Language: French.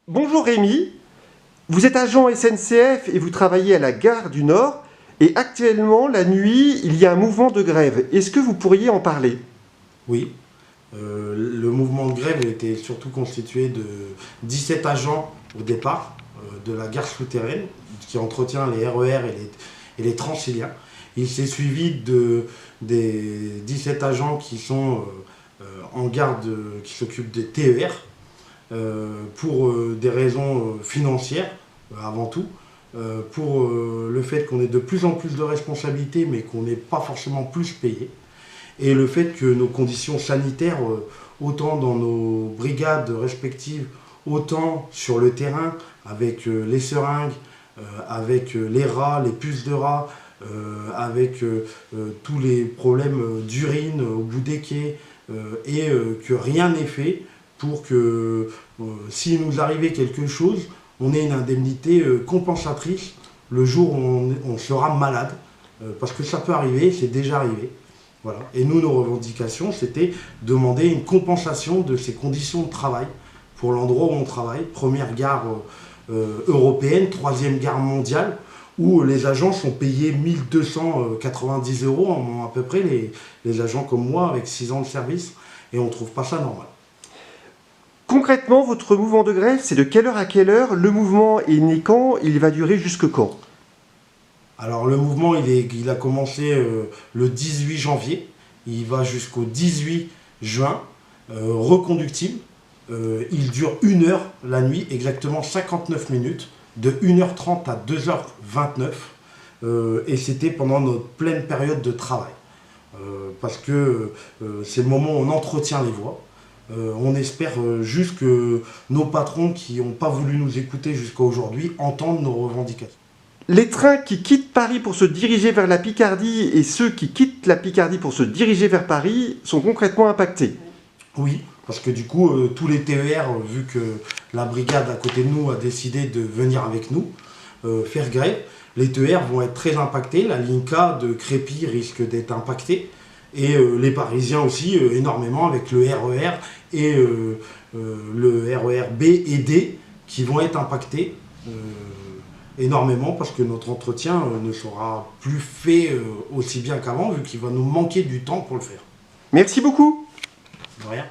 Bonjour Rémi, vous êtes agent SNCF et vous travaillez à la gare du Nord et actuellement, la nuit, il y a un mouvement de grève. Est-ce que vous pourriez en parler? Oui, le mouvement de grève était surtout constitué de 17 agents au départ de la gare souterraine qui entretient les RER et les Transiliens. Il s'est suivi des 17 agents qui sont en garde, qui s'occupent des TER pour des raisons financières avant tout. Pour le fait qu'on ait de plus en plus de responsabilités mais qu'on n'est pas forcément plus payé. Et le fait que nos conditions sanitaires, autant dans nos brigades respectives, autant sur le terrain, avec les seringues, avec les rats, les puces de rats, avec tous les problèmes d'urine au bout des quais, et que rien n'est fait pour que, s'il nous arrivait quelque chose, on ait une indemnité compensatrice le jour où on sera malade. Parce que ça peut arriver, c'est déjà arrivé. Voilà. Et nous, nos revendications, c'était demander une compensation de ces conditions de travail pour l'endroit où on travaille. Première gare européenne, troisième gare mondiale, où les agents sont payés 1290 € à peu près, les agents comme moi, avec 6 ans de service, et on ne trouve pas ça normal. Concrètement, votre mouvement de grève, c'est de quelle heure à quelle heure? Le mouvement est né quand? Il va durer jusque quand? Alors le mouvement, il a commencé le 18 janvier, il va jusqu'au 18 juin, reconductible. Il dure 1 heure la nuit, exactement 59 minutes, de 1h30 à 2h29, et c'était pendant notre pleine période de travail. Parce que c'est le moment où on entretient les voies. On espère juste que nos patrons qui n'ont pas voulu nous écouter jusqu'à aujourd'hui entendent nos revendications. Les trains qui quittent Paris pour se diriger vers la Picardie et ceux qui quittent la Picardie pour se diriger vers Paris sont concrètement impactés. Oui, parce que du coup, tous les TER, vu que la brigade à côté de nous a décidé de venir avec nous faire grève, les TER vont être très impactés. La ligne K de Crépy risque d'être impactée. Et les Parisiens aussi, énormément, avec le RER et le RER B et D qui vont être impactés énormément parce que notre entretien ne sera plus fait aussi bien qu'avant, vu qu'il va nous manquer du temps pour le faire. Merci beaucoup. De rien.